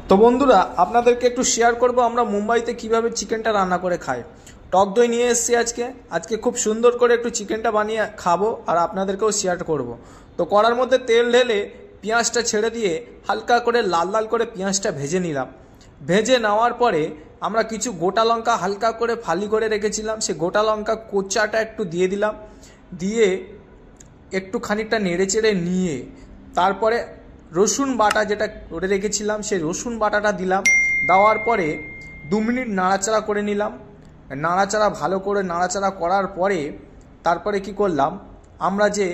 তো বন্ধুরা আপনাদেরকে একটু শেয়ার করব আমরা মুম্বাইতে কিভাবে চিকেনটা রান্না করে খাই। টক দই নিয়ে এসেছি আজকে খুব সুন্দর করে একটু চিকেনটা বানিয়ে খাবো আর আপনাদেরকেও শেয়ার করব। তো কড়ার মধ্যে তেল ঢেলে পেঁয়াজটা ছেড়ে দিয়ে হালকা করে লাল লাল করে পেঁয়াজটা ভেজে নিলাম। ভেজে নেওয়ার পরে আমরা কিছু গোটা লঙ্কা হালকা করে ফালি করে রেখেছিলাম, সে গোটা লঙ্কা কোচাটা একটু দিয়ে দিলাম, দিয়ে একটু খানিকটা নেড়ে চেড়ে নিয়ে তারপরে রসুন বাটা যেটা করে রেখেছিলাম সেই রসুন বাটাটা দিলাম। দেওয়ার পরে 2 মিনিট নাড়াচাড়া করে নিলাম। নাড়াচাড়া ভালো করে নাড়াচাড়া করার পরে তারপরে কি করলাম, আমরা যে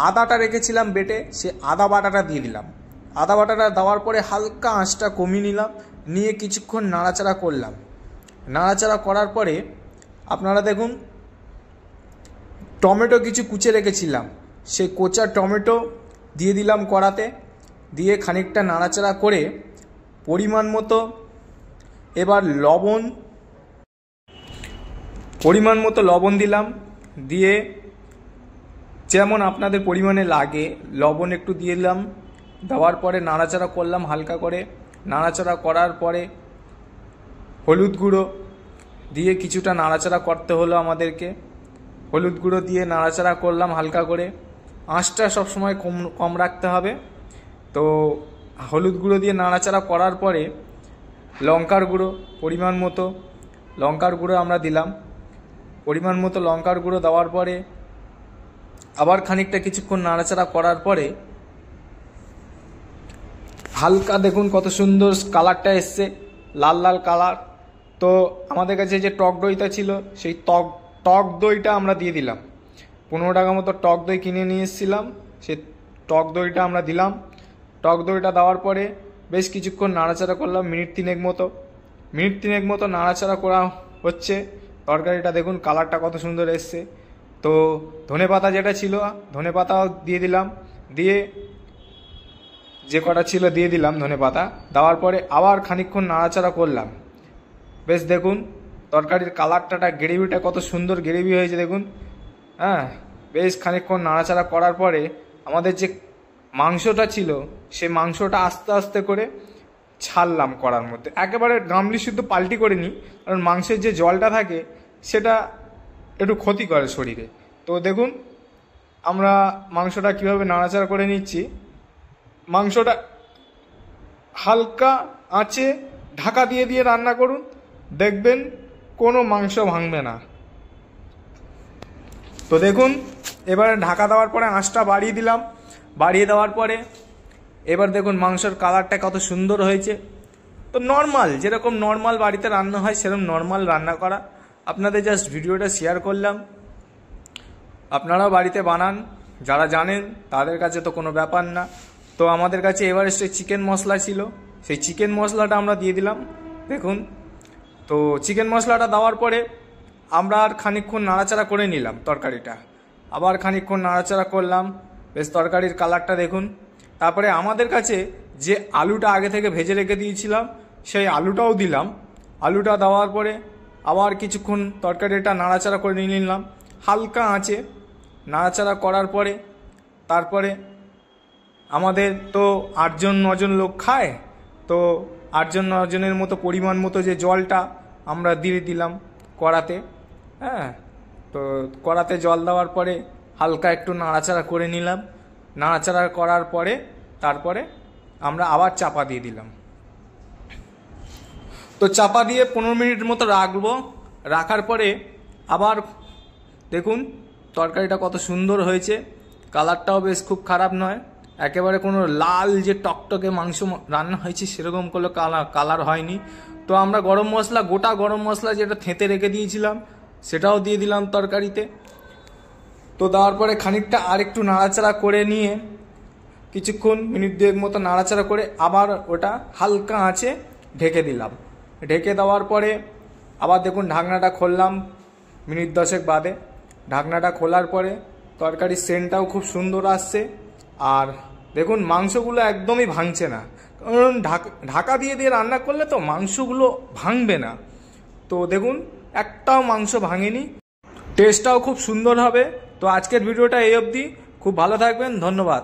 আদাটা রেখেছিলাম বেটে সে আদা বাটাটা দিয়ে দিলাম। আদা বাটাটা দেওয়ার পরে হালকা আঁচটা কমিয়ে নিলাম, নিয়ে কিছুক্ষণ নাড়াচাড়া করলাম। নাড়াচাড়া করার পরে আপনারা দেখুন টমেটো কিছু কুচে রেখেছিলাম, সেই কোচা টমেটো দিয়ে দিলাম কড়াতে, দিয়ে খানিকটা নাড়াচাড়া করে পরিমাণ মতো এবার লবণ দিলাম। দিয়ে যেমন আপনাদের পরিমাণে লাগে লবণ একটু দিয়ে দিলাম। দেওয়ার পরে নাড়াচাড়া করলাম হালকা করে। নাড়াচাড়া করার পরে হলুদ গুঁড়ো দিয়ে কিছুটা নাড়াচাড়া করতে হলো আমাদেরকে। হলুদ গুঁড়ো দিয়ে নাড়াচাড়া করলাম হালকা করে, আঁচটা সবসময় কম রাখতে হবে। তো হলুদ গুঁড়ো দিয়ে নাড়াচাড়া করার পরে লঙ্কার গুঁড়ো পরিমাণ মতো লঙ্কার গুঁড়ো আমরা দিলাম। পরিমাণ মতো লঙ্কার গুঁড়ো দেওয়ার পরে আবার খানিকটা কিছুক্ষণ নাড়াচাড়া করার পরে হালকা দেখুন কত সুন্দর কালারটা এসছে, লাল লাল কালার। তো আমাদের কাছে যে টক দইটা ছিল সেই টক দইটা আমরা দিয়ে দিলাম। 15 টাকা মতো টক দই কিনে নিয়ে এসেছিলাম, সে টক দইটা আমরা দিলাম। টক দইটা দেওয়ার পরে বেশ কিছুক্ষণ নাড়াচাড়া করলাম, মিনিট তিনেক মতো নাড়াচাড়া করা হচ্ছে। তরকারিটা দেখুন কালারটা কত সুন্দর এসছে। তো ধনেপাতা যেটা ছিল ধনেপাতাও দিয়ে দিলাম, দিয়ে যে কটা ছিল দিয়ে দিলাম ধনেপাতা। দেওয়ার পরে আবার খানিকক্ষণ নাড়াচাড়া করলাম। বেশ দেখুন তরকারির কালারটা গ্রেভিটা কত সুন্দর গ্রেভি হয়েছে দেখুন। হ্যাঁ, বেশ খানিকক্ষণ নাড়াচাড়া করার পরে আমাদের যে মাংসটা ছিল সে মাংসটা আস্তে আস্তে করে ছাড়লাম কড়ার মধ্যে, একেবারে গামলি শুদ্ধ পাল্টি করে নিই, কারণ মাংসের যে জলটা থাকে সেটা একটু ক্ষতি করে শরীরে। তো দেখুন আমরা মাংসটা কিভাবে নাড়াচাড়া করে নিচ্ছি। মাংসটা হালকা আঁচে ঢাকা দিয়ে রান্না করুন, দেখবেন কোনো মাংস ভাঙবে না। তো দেখুন এবারে ঢাকা দেওয়ার পরে আঁচটা বাড়িয়ে দিলাম। বাড়িয়ে দেওয়ার পরে এবার দেখুন মাংসের কালারটা কত সুন্দর হয়েছে। তো নর্মাল যেরকম নর্মাল বাড়িতে রান্না হয় সেরকম নর্মাল রান্না করা, আপনাদের জাস্ট ভিডিওটা শেয়ার করলাম। আপনারাও বাড়িতে বানান, যারা জানেন তাদের কাছে তো কোনো ব্যাপার না। তো আমাদের কাছে এভারেস্টের চিকেন মশলা ছিল, সেই চিকেন মশলাটা আমরা দিয়ে দিলাম দেখুন। তো চিকেন মশলাটা দেওয়ার পরে আমরা আর খানিকক্ষণ নাড়াচাড়া করে নিলাম তরকারিটা, আবার খানিকক্ষণ নাড়াচাড়া করলাম। বেশ তরকারির কালারটা দেখুন। তারপরে আমাদের কাছে যে আলুটা আগে থেকে ভেজে রেখে দিয়েছিলাম সেই আলুটাও দিলাম। আলুটা দেওয়ার পরে আবার কিছুক্ষণ তরকারিটা নাড়াচাড়া করে নিলাম হালকা আঁচে। নাড়াচাড়া করার পরে তারপরে আমাদের তো 8-9 জন লোক খায়, তো 8-9 জনের মতো পরিমাণ মতো যে জলটা আমরা দিয়ে দিলাম কড়াতে। হ্যাঁ, তো কড়াতে জল দেওয়ার পরে হালকা একটু নাড়াচাড়া করে নিলাম। নাড়াচাড়া করার পরে তারপরে আমরা আবার চাপা দিয়ে দিলাম। তো চাপা দিয়ে 15 মিনিট মতো রাখবো। রাখার পরে আবার দেখুন তরকারিটা কত সুন্দর হয়েছে, কালারটাও বেশ খুব খারাপ নয়, একেবারে কোনো লাল যে টকটকে মাংস রান্না হয়েছে সেরকম কোনো কালার হয়নি। তো আমরা গোটা গরম মশলা যেটা থেঁতে রেখে দিয়েছিলাম সেটাও দিয়ে দিলাম তরকারিতে। তো দেওয়ার পরে খানিকটা আরেকটু নাড়াচাড়া করে নিয়ে কিছুক্ষণ মিনিট 2 মতো নাড়াচাড়া করে আবার ওটা হালকা আঁচে ঢেকে দিলাম। ঢেকে দেওয়ার পরে আবার দেখুন ঢাকনাটা খুললাম মিনিট 10 বাদে। ঢাকনাটা খোলার পরে তরকারির সেন্টটাও খুব সুন্দর আসছে। আর দেখুন মাংসগুলো একদমই ভাঙছে না, কারণ ঢাকা দিয়ে রান্না করলে তো মাংসগুলো ভাঙবে না। তো দেখুন একটাও মাংস ভাঙেনি, টেস্টটাও খুব সুন্দর হবে। তো আজকের ভিডিওটা এই অবধি, খুব ভালো থাকবেন, ধন্যবাদ।